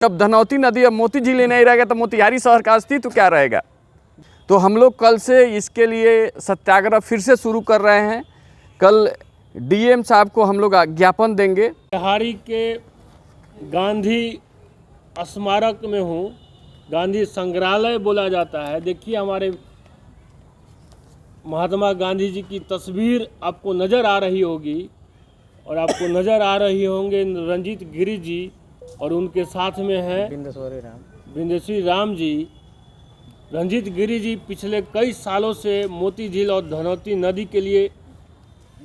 जब धनौती नदी अब मोती झील ही नहीं रहेगा तो मोतिहारी शहर का अस्तित्व क्या रहेगा। तो हम लोग कल से इसके लिए सत्याग्रह फिर से शुरू कर रहे हैं। कल डीएम साहब को हम लोग ज्ञापन देंगे। मोतिहारी के गांधी स्मारक में हूँ, गांधी संग्रहालय बोला जाता है। देखिए हमारे महात्मा गांधी जी की तस्वीर आपको नज़र आ रही होगी और आपको नज़र आ रही होंगे रंजीत गिरी जी और उनके साथ में हैं बिंदेश्वरी राम जी। रंजीत गिरी जी पिछले कई सालों से मोती झील और धनौती नदी के लिए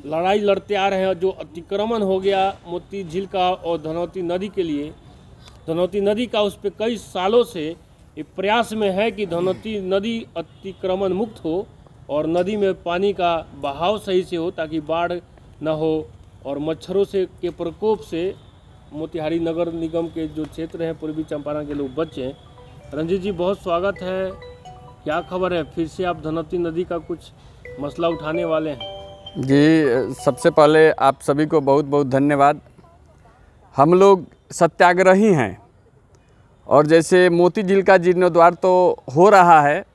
लड़ाई लड़ते आ रहे हैं। जो अतिक्रमण हो गया मोती झील का और धनौती नदी के लिए, धनौती नदी का उस पर कई सालों से ये प्रयास में है कि धनौती नदी अतिक्रमण मुक्त हो और नदी में पानी का बहाव सही से हो ताकि बाढ़ न हो और मच्छरों से के प्रकोप से मोतिहारी नगर निगम के जो क्षेत्र हैं पूर्वी चंपारण के लोग बचें। रंजीत जी बहुत स्वागत है। क्या खबर है, फिर से आप धनौती नदी का कुछ मसला उठाने वाले हैं? जी, सबसे पहले आप सभी को बहुत बहुत धन्यवाद। हम लोग सत्याग्रही हैं और जैसे मोती झील का जीर्णोद्धार तो हो रहा है,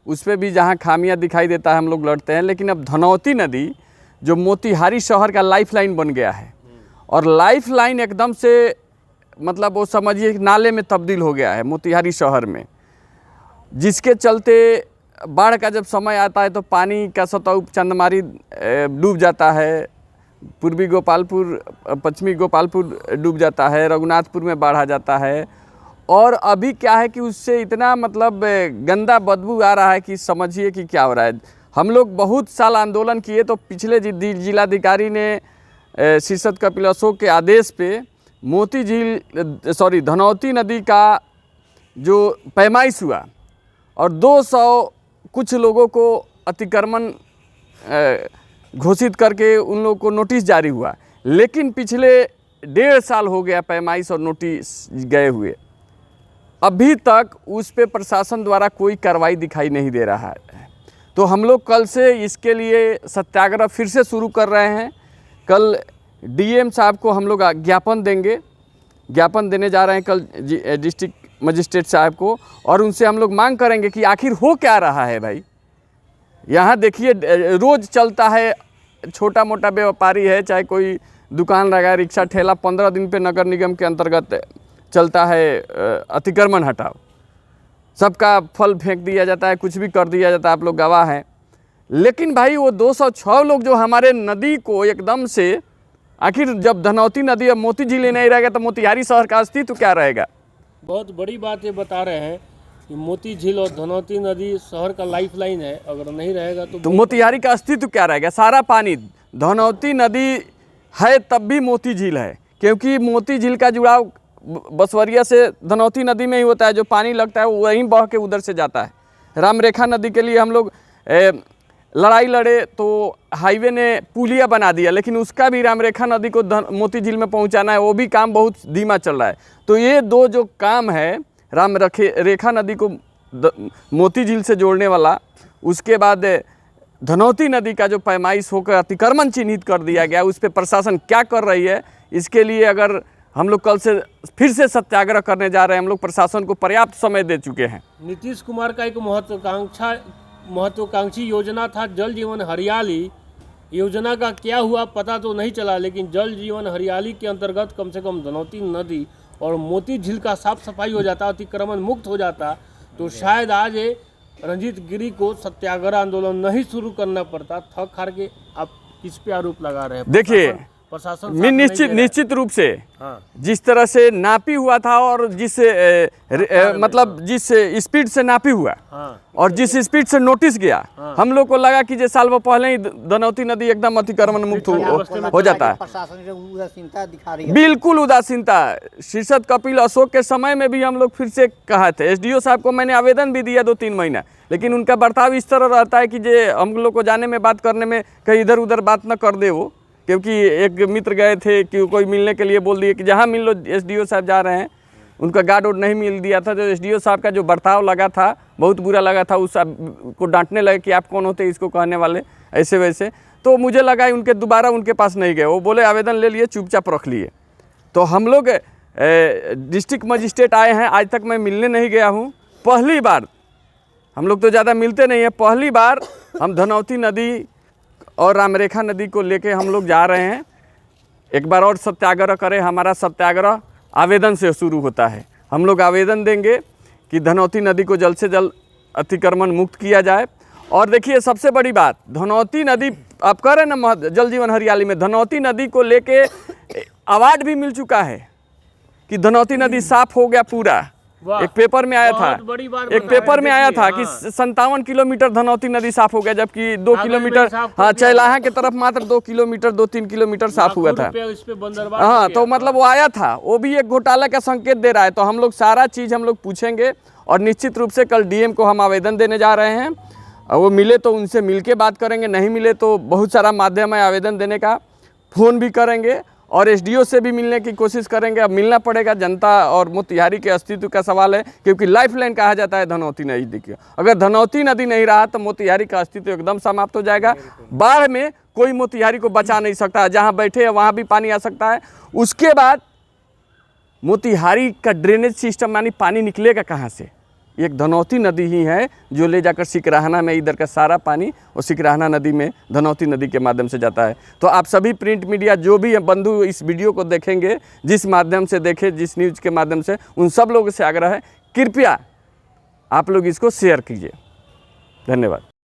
उस पर भी जहाँ खामियां दिखाई देता है हम लोग लड़ते हैं। लेकिन अब धनौती नदी जो मोतिहारी शहर का लाइफलाइन बन गया है और लाइफलाइन एकदम से मतलब वो समझिए नाले में तब्दील हो गया है मोतिहारी शहर में, जिसके चलते बाढ़ का जब समय आता है तो पानी का सतह चंदमारी डूब जाता है, पूर्वी गोपालपुर पश्चिमी गोपालपुर डूब जाता है, रघुनाथपुर में बाढ़ आ जाता है। और अभी क्या है कि उससे इतना मतलब गंदा बदबू आ रहा है कि समझिए कि क्या हो रहा है। हम लोग बहुत साल आंदोलन किए तो पिछले जिलाधिकारी ने शीर्षद कपिल अशोक के आदेश पे धनौती नदी का जो पैमाइश हुआ और 200 कुछ लोगों को अतिक्रमण घोषित करके उन लोगों को नोटिस जारी हुआ। लेकिन पिछले 1.5 साल हो गया पैमाइश और नोटिस गए हुए, अभी तक उस पे प्रशासन द्वारा कोई कार्रवाई दिखाई नहीं दे रहा है। तो हम लोग कल से इसके लिए सत्याग्रह फिर से शुरू कर रहे हैं। कल डीएम साहब को हम लोग ज्ञापन देंगे, ज्ञापन देने जा रहे हैं कल डिस्ट्रिक्ट मजिस्ट्रेट साहब को, और उनसे हम लोग मांग करेंगे कि आखिर हो क्या रहा है भाई। यहाँ देखिए रोज़ चलता है, छोटा मोटा व्यापारी है चाहे कोई दुकान लगा, रिक्शा ठेला, 15 दिन पे नगर निगम के अंतर्गत चलता है अतिक्रमण हटाओ, सबका फल फेंक दिया जाता है, कुछ भी कर दिया जाता है, आप लोग गवाह हैं। लेकिन भाई वो 206 लोग जो हमारे नदी को एकदम से, आखिर जब धनौती नदी अब मोती झील नहीं रहेगा तो मोतिहारी शहर का अस्तित्व क्या रहेगा। बहुत बड़ी बात ये बता रहे हैं कि मोती झील और धनौती नदी शहर का लाइफलाइन है, अगर नहीं रहेगा तो मोतिहारी का अस्तित्व क्या रहेगा। सारा पानी धनौती नदी है तब भी मोती झील है, क्योंकि मोती झील का जुड़ाव बसवरिया से धनौती नदी में ही होता है। जो पानी लगता है वहीं बह के उधर से जाता है। रामरेखा नदी के लिए हम लोग लड़ाई लड़े तो हाईवे ने पुलिया बना दिया, लेकिन उसका भी रामरेखा नदी को मोती झील में पहुंचाना है, वो भी काम बहुत धीमा चल रहा है। तो ये दो जो काम है, रेखा नदी को मोती झील से जोड़ने वाला, उसके बाद धनौती नदी का जो पैमाइश होकर अतिक्रमण चिन्हित कर दिया गया, उस पर प्रशासन क्या कर रही है, इसके लिए अगर हम लोग कल से फिर से सत्याग्रह करने जा रहे हैं। हम लोग प्रशासन को पर्याप्त समय दे चुके हैं। नीतीश कुमार का एक महत्वाकांक्षी योजना था जल जीवन हरियाली। योजना का क्या हुआ पता तो नहीं चला, लेकिन जल जीवन हरियाली के अंतर्गत कम से कम धनौती नदी और मोती झील का साफ सफाई हो जाता, अतिक्रमण मुक्त हो जाता, तो शायद आज रंजीत गिरी को सत्याग्रह आंदोलन नहीं शुरू करना पड़ता। थक हार के आप किस पे आरोप लगा रहे हैं? देखिए प्रशासन निश्चित रूप से हाँ। जिस तरह से नापी हुआ था और जिस मतलब जिस स्पीड से नापी हुआ हाँ। और जिस स्पीड से नोटिस गया हाँ। हम लोग को लगा कि जैसे साल वो पहले ही धनौती नदी एकदम अतिक्रमण मुक्त हो जाता है। उदासीनता दिखा रही है, बिल्कुल उदासीनता। शीर्षद कपिल अशोक के समय में भी हम लोग फिर से कहा थे, एसडीओ साहब को मैंने आवेदन भी दिया 2-3 महीना, लेकिन उनका बर्ताव इस तरह रहता है कि जो हम लोग को जाने में बात करने में कहीं इधर उधर बात न कर दे वो। क्योंकि एक मित्र गए थे कि कोई मिलने के लिए बोल दिए कि जहाँ मिल लो, एसडीओ साहब जा रहे हैं, उनका गार्ड वोर्ड नहीं मिल दिया था। तो एसडीओ साहब का जो बर्ताव लगा था बहुत बुरा लगा था, उस को डांटने लगे कि आप कौन होते इसको कहने वाले, ऐसे वैसे। तो मुझे लगा उनके दोबारा उनके पास नहीं गए, वो बोले आवेदन ले लिए, चुपचाप रख लिए। तो हम लोग डिस्ट्रिक्ट मजिस्ट्रेट आए हैं, आज तक मैं मिलने नहीं गया हूँ। पहली बार, हम लोग तो ज़्यादा मिलते नहीं हैं, पहली बार हम धनौती नदी और रामरेखा नदी को लेके हम लोग जा रहे हैं। एक बार और सत्याग्रह करें। हमारा सत्याग्रह आवेदन से शुरू होता है। हम लोग आवेदन देंगे कि धनौती नदी को जल्द से जल्द अतिक्रमण मुक्त किया जाए। और देखिए सबसे बड़ी बात, धनौती नदी आप कह रहे हैं ना जल जीवन हरियाली में, धनौती नदी को लेके अवार्ड भी मिल चुका है कि धनौती नदी साफ हो गया पूरा। एक पेपर में आया था, एक पेपर में आया था कि 57 किलोमीटर धनौती नदी साफ हो गया, जबकि 2 किलोमीटर हाँ चैलाहा की तरफ मात्र 2 किलोमीटर 2-3 किलोमीटर साफ हुआ था। हाँ तो मतलब वो आया था, वो भी एक घोटाला का संकेत दे रहा है। तो हम लोग सारा चीज़ हम लोग पूछेंगे और निश्चित रूप से कल डीएम को हम आवेदन देने जा रहे हैं। वो मिले तो उनसे मिल के बात करेंगे, नहीं मिले तो बहुत सारा माध्यम है आवेदन देने का, फ़ोन भी करेंगे और एसडीओ से भी मिलने की कोशिश करेंगे। अब मिलना पड़ेगा, जनता और मोतिहारी के अस्तित्व का सवाल है, क्योंकि लाइफलाइन कहा जाता है धनौती नदी की। अगर धनौती नदी नहीं रहा तो मोतिहारी का अस्तित्व एकदम समाप्त हो जाएगा। बाढ़ में कोई मोतिहारी को बचा नहीं सकता, जहाँ बैठे हैं वहाँ भी पानी आ सकता है। उसके बाद मोतिहारी का ड्रेनेज सिस्टम यानी पानी निकलेगा कहाँ से? एक धनौती नदी ही है जो ले जाकर सिकराहना में इधर का सारा पानी और सिकराहना नदी में धनौती नदी के माध्यम से जाता है। तो आप सभी प्रिंट मीडिया जो भी बंधु इस वीडियो को देखेंगे, जिस माध्यम से देखें, जिस न्यूज़ के माध्यम से, उन सब लोगों से आग्रह है कृपया आप लोग इसको शेयर कीजिए। धन्यवाद।